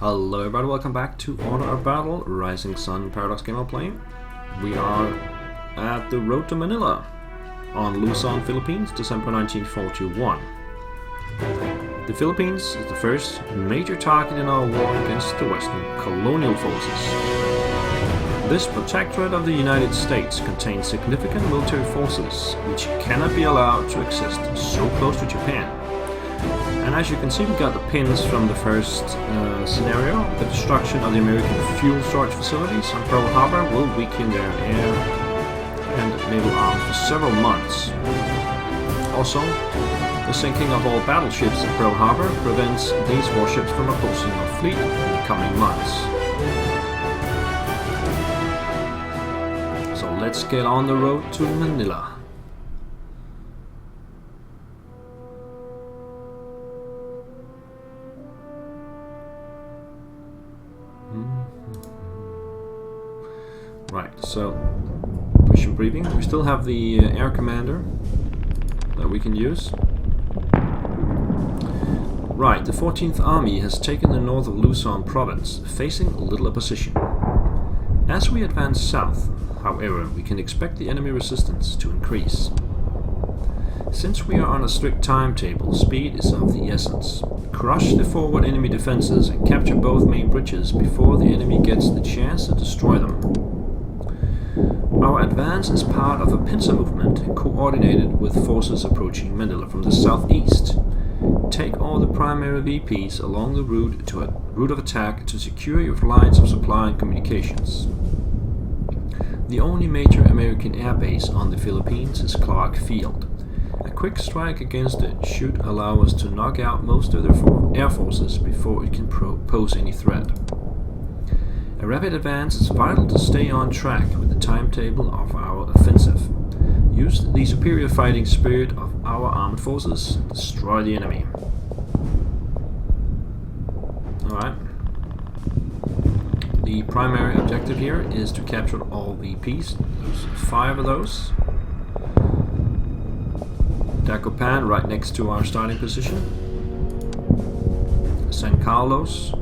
Hello everybody, welcome back to Order of Battle, Rising Sun Paradox game I'm playing. We are at the road to Manila on Luzon, Philippines, December 1941. The Philippines is the first major target in our war against the Western colonial forces. This protectorate of the United States contains significant military forces which cannot be allowed to exist so close to Japan. And as you can see, we got the pins from the first scenario. The destruction of the American fuel storage facilities on Pearl Harbor will weaken their air and naval arms for several months. Also, the sinking of all battleships at Pearl Harbor prevents these warships from opposing our fleet in the coming months. So let's get on the road to Manila. Right, so mission briefing. We still have the air commander that we can use. Right, the 14th Army has taken the north of Luzon province, facing little opposition. As we advance south, however, we can expect the enemy resistance to increase. Since we are on a strict timetable, speed is of the essence. Crush the forward enemy defenses and capture both main bridges before the enemy gets the chance to destroy them. Our advance is part of a pincer movement coordinated with forces approaching Manila from the southeast. Take all the primary VPs along the route of attack to secure your lines of supply and communications. The only major American air base on the Philippines is Clark Field. A quick strike against it should allow us to knock out most of their air forces before it can pose any threat. A rapid advance is vital to stay on track with the timetable of our offensive. Use the superior fighting spirit of our armed forces to destroy the enemy. Alright. The primary objective here is to capture all VPs. There's 5 of those. Dagupan right next to our starting position. San Carlos.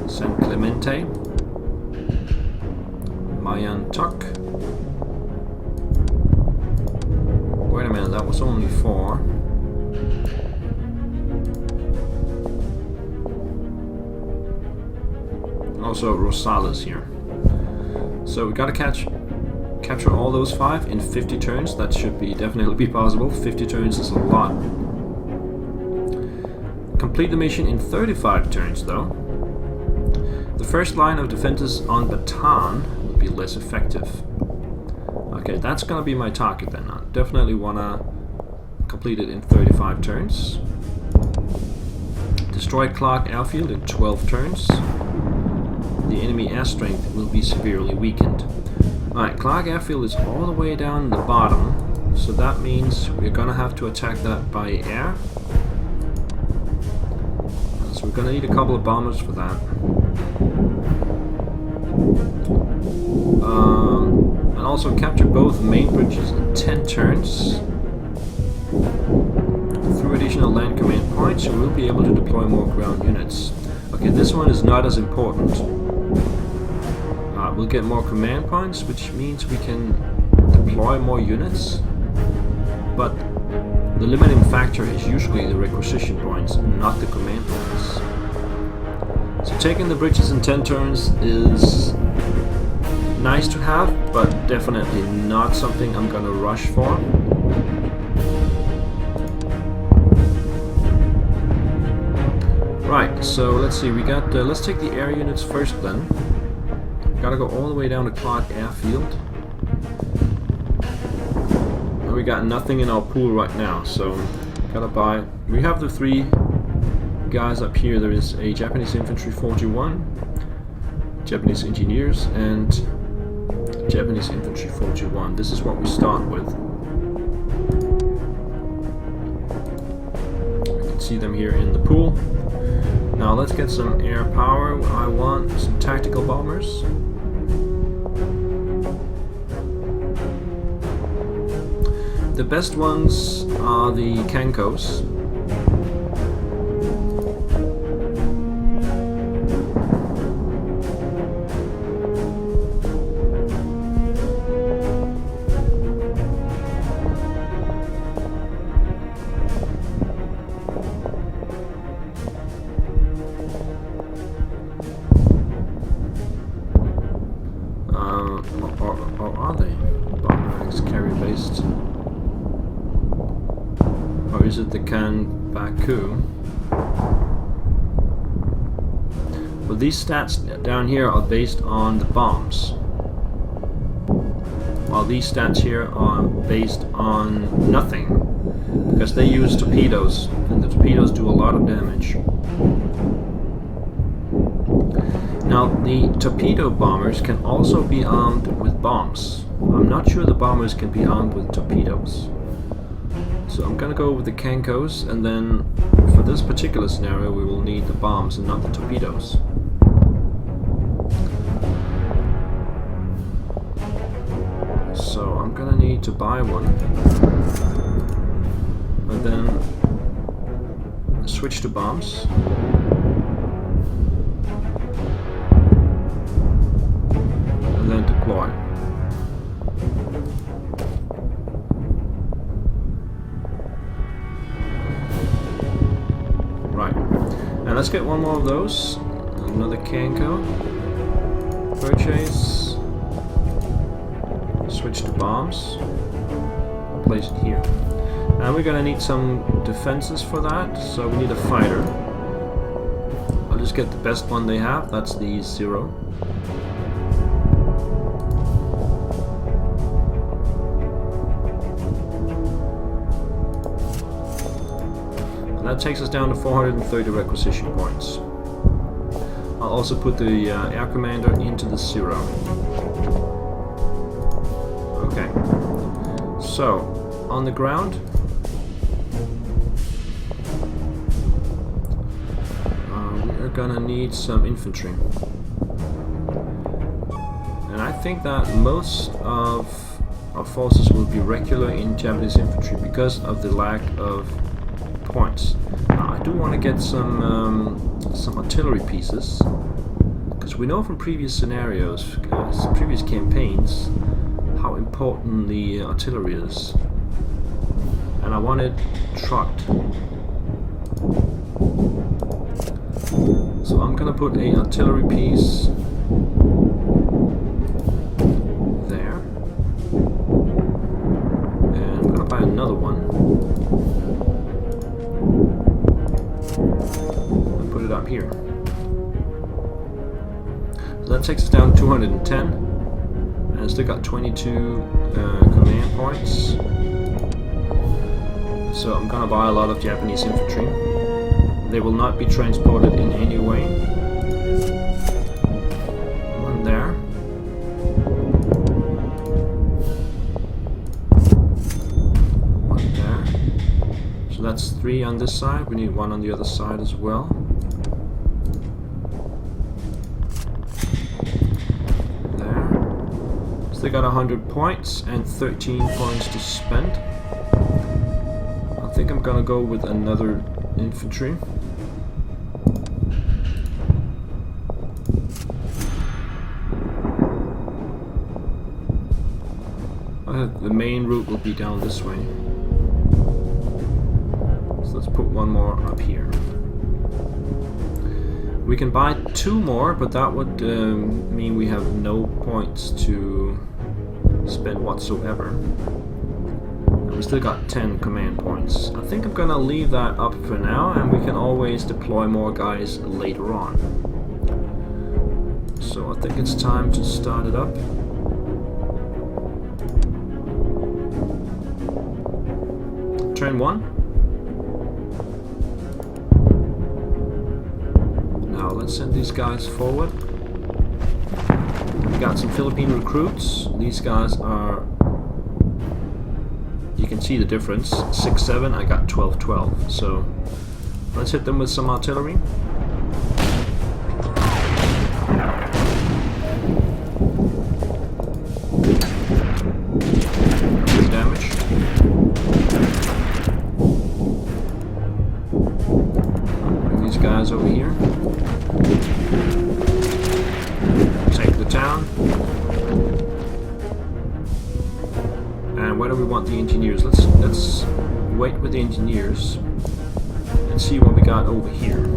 San Clemente, Mayantuc. Wait a minute, that was only 4. Also Rosales here. So we gotta capture all those 5 in 50 turns. That should definitely be possible. 50 turns is a lot. Complete the mission in 35 turns though. The first line of defenses on Bataan will be less effective. Okay, that's gonna be my target then. I definitely wanna complete it in 35 turns. Destroy Clark Airfield in 12 turns. The enemy air strength will be severely weakened. Alright, Clark Airfield is all the way down in the bottom, so that means we're gonna have to attack that by air. So we're gonna need a couple of bombers for that. And also capture both main bridges in 10 turns. Through additional land command points, you will be able to deploy more ground units. Okay, this one is not as important. We'll get more command points, which means we can deploy more units. But the limiting factor is usually the requisition points, not the command points. So taking the bridges in 10 turns is nice to have, but definitely not something I'm gonna rush for. Right, so let's see, we got, let's take the air units first then. Gotta go all the way down to Clark Airfield. And we got nothing in our pool right now, so gotta buy. We have the 3 guys up here. There is a Japanese Infantry 41, Japanese Engineers, and Japanese Infantry 41. This is what we start with. You can see them here in the pool. Now let's get some air power. I want some tactical bombers. The best ones are the Kankos. But these stats down here are based on the bombs, while these stats here are based on nothing, because they use torpedoes, and the torpedoes do a lot of damage. Now, the torpedo bombers can also be armed with bombs. I'm not sure the bombers can be armed with torpedoes. So I'm gonna go with the Kankos, and then for this particular scenario we will need the bombs and not the torpedoes. So I'm gonna need to buy one, and then switch to bombs. And then deploy. Right. And let's get one more of those. Another Kanko. Purchase. Switch to bombs. Place it here. And we're gonna need some defenses for that, so we need a fighter. I'll just get the best one they have, that's the Zero. And that takes us down to 430 requisition points. I'll also put the air commander into the Zero. Okay, so on the ground, we're gonna need some infantry, and I think that most of our forces will be regular in Japanese infantry because of the lack of points. I do want to get some artillery pieces, because we know from previous scenarios, previous campaigns, how important the artillery is, and I want it trucked. So I'm gonna put a artillery piece there, and I'm gonna buy another one and put it up here. So that takes us down 210, and I still got 22 command points. So I'm gonna buy a lot of Japanese infantry. They will not be transported in any way. One there. One there. So that's 3 on this side. We need 1 on the other side as well. There. So they got 100 points and 13 points to spend. I think I'm gonna go with another infantry. The main route will be down this way. So let's put one more up here. We can buy 2 more, but that would mean we have no points to spend whatsoever. And we still got 10 command points. I think I'm gonna leave that up for now, and we can always deploy more guys later on. So I think it's time to start it up. Turn 1. Now let's send these guys forward. We got some Philippine recruits. These guys are, you can see the difference. 6-7, I got 12-12. So let's hit them with some artillery. Good damage. Guys over here. Take the town. And where do we want the engineers? Let's wait with the engineers and see what we got over here.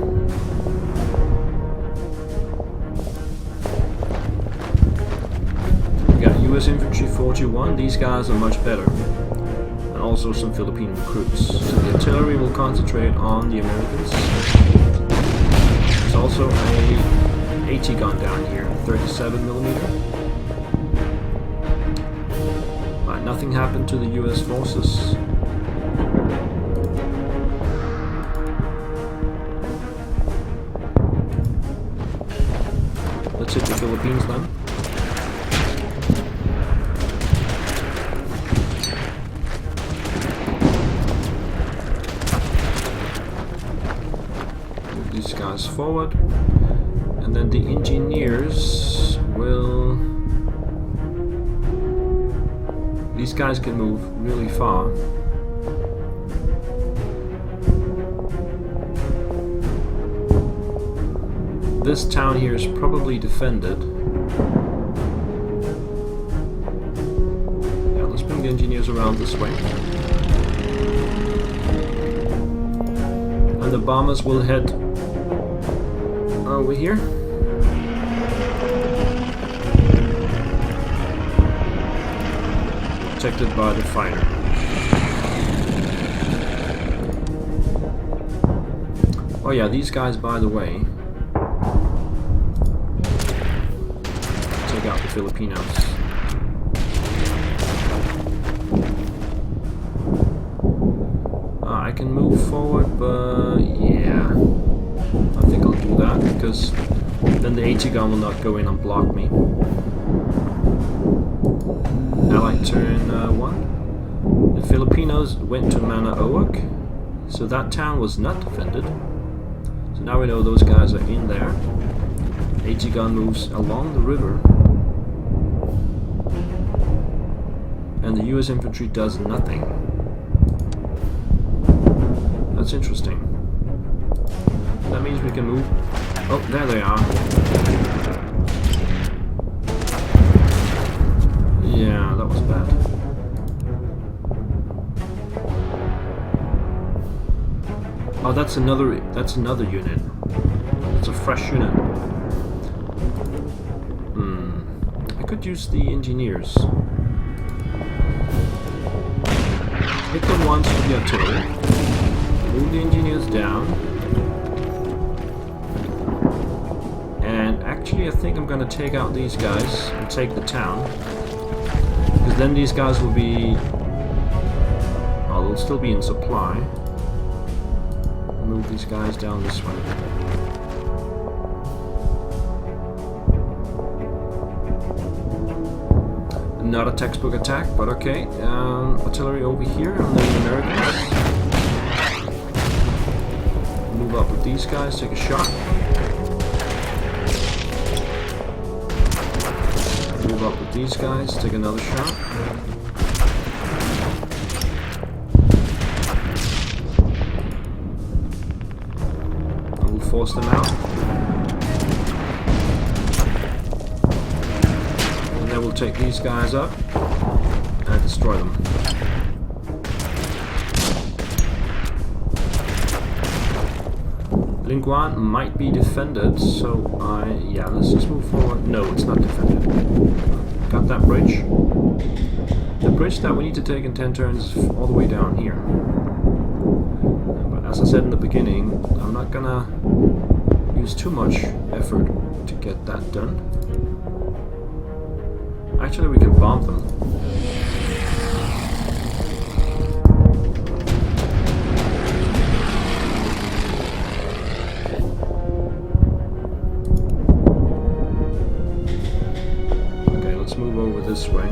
We got US infantry 41. These guys are much better. And also some Philippine recruits. So the artillery will concentrate on the Americans. There's also a AT gun down here, 37mm. Right, nothing happened to the US forces. Let's hit the Philippines then. Move these guys forward. And then the engineers will... These guys can move really far. This town here is probably defended. Yeah, let's bring the engineers around this way. And the bombers will head over here. Protected by the fighter. Oh yeah, these guys, by the way, take out the Filipinos. I can move forward, but yeah, I think I'll do that because then the AT gun will not go in and block me. Allied turn 1. The Filipinos went to Manila, so that town was not defended. So now we know those guys are in there. AT gun moves along the river. And the US infantry does nothing. That's interesting. That means we can move. Oh, there they are. Yeah, that was bad. Oh, that's another unit. It's a fresh unit. I could use the engineers. Hit them once with the artillery. Move the engineers down. And actually I think I'm gonna take out these guys and take the town. Because then these guys will be... well, they'll still be in supply. Move these guys down this way. Not a textbook attack, but okay. Artillery over here on the Americans. Move up with these guys, take a shot. Move up with these guys, take another shot. I will force them out. And then we'll take these guys up and destroy them. Linguan might be defended, so yeah, let's just move forward. No, it's not defended. Got that bridge. The bridge that we need to take in 10 turns is all the way down here. But as I said in the beginning, I'm not gonna use too much effort to get that done. Actually, we can bomb them. Move over this way.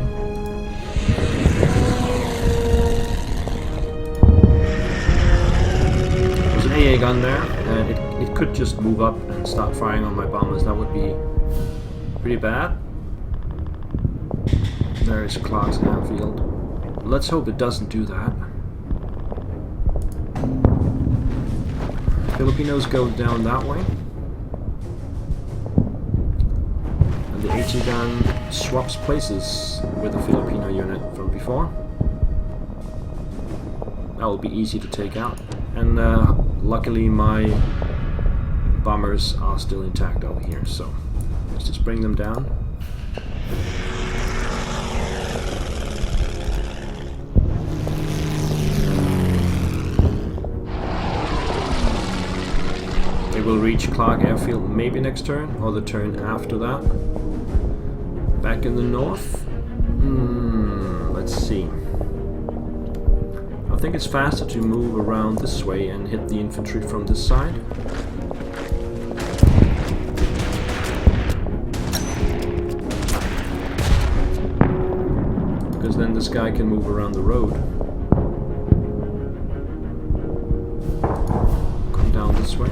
There's an AA gun there, and it could just move up and start firing on my bombers. That would be pretty bad. There is Clark's airfield. Let's hope it doesn't do that. Filipinos go down that way. And the AT gun swaps places with the Filipino unit from before. That will be easy to take out. And luckily my bombers are still intact over here, so let's just bring them down. It will reach Clark Airfield maybe next turn, or the turn after that. Back in the north? Let's see. I think it's faster to move around this way and hit the infantry from this side. Because then this guy can move around the road. Come down this way.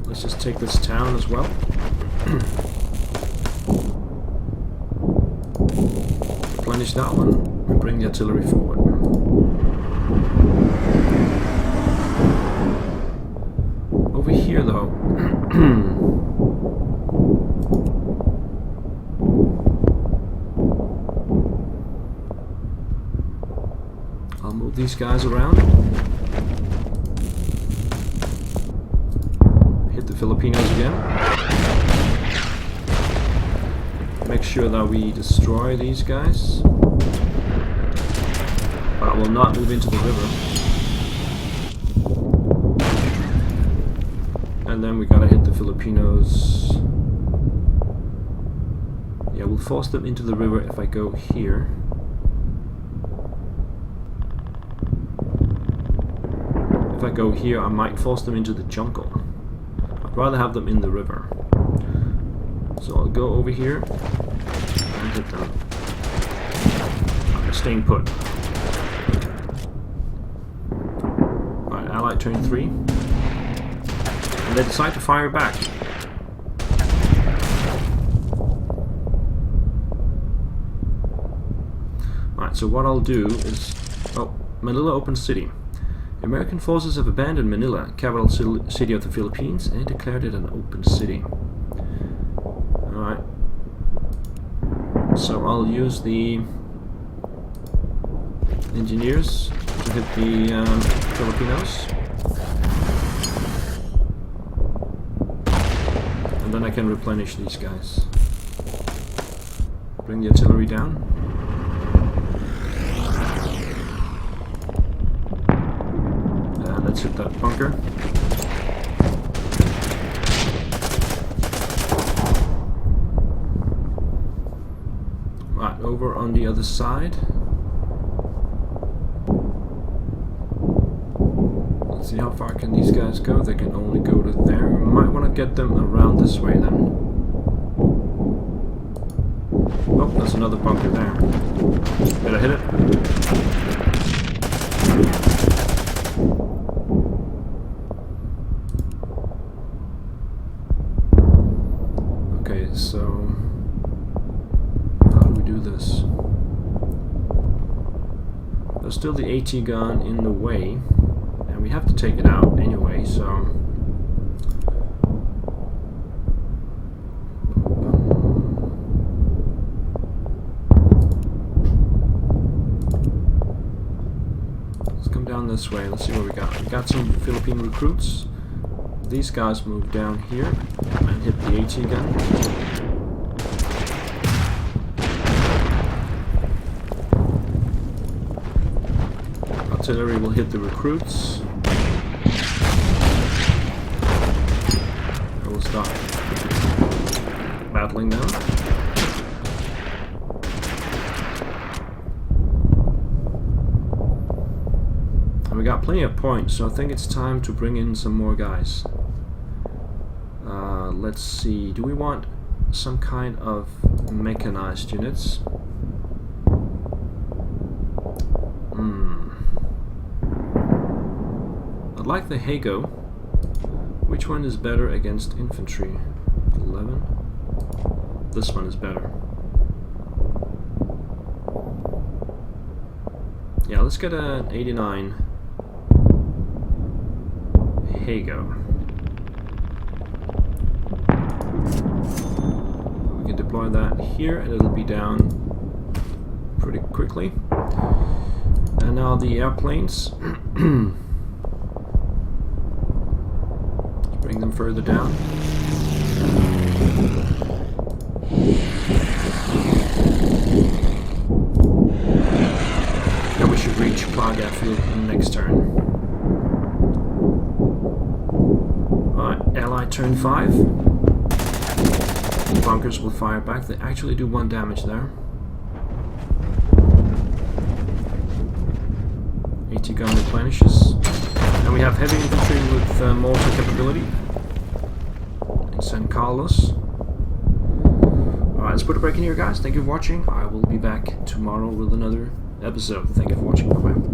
Let's just take this town as well. Replenish that one and bring the artillery forward. Over here though, I'll move these guys around. Hit the Filipinos again. Make sure that we destroy these guys. But I will not move into the river. And then we gotta hit the Filipinos. Yeah, we'll force them into the river if I go here. If I go here, I might force them into the jungle. I'd rather have them in the river. So I'll go over here and hit them. I'm staying put. Alright, Allied turn 3. And they decide to fire back. Alright, so what I'll do is... Oh, Manila open city. American forces have abandoned Manila, capital city of the Philippines, and declared it an open city. Alright. So I'll use the engineers to hit the Filipinos. And then I can replenish these guys. Bring the artillery down. And let's hit that bunker. Right, over on the other side. Let's see how far can these guys go. They can only go to there. We might want to get them around this way then. Oh, there's another bunker there. Better hit it. Okay, so how do we do this? There's still the AT gun in the way, and we have to take it out anyway, so let's come down this way. Let's see what we got. We got some Philippine recruits. These guys move down here and hit the AT gun. Artillery will hit the recruits. I will start battling them. And we got plenty of points, so I think it's time to bring in some more guys. Let's see, do we want some kind of mechanized units? I'd like the Hago. Which one is better against infantry? 11? This one is better. Yeah, let's get an 89 Hago. We can deploy that here and it'll be down pretty quickly. And now the airplanes. Bring them further down. And we should reach Prague Airfield next turn. turn 5. Bunkers will fire back. They actually do 1 damage there. AT gun replenishes. And we have heavy infantry with mortar capability. In San Carlos. Alright, let's put a break in here, guys. Thank you for watching. I will be back tomorrow with another episode. Thank you for watching. Bye-bye.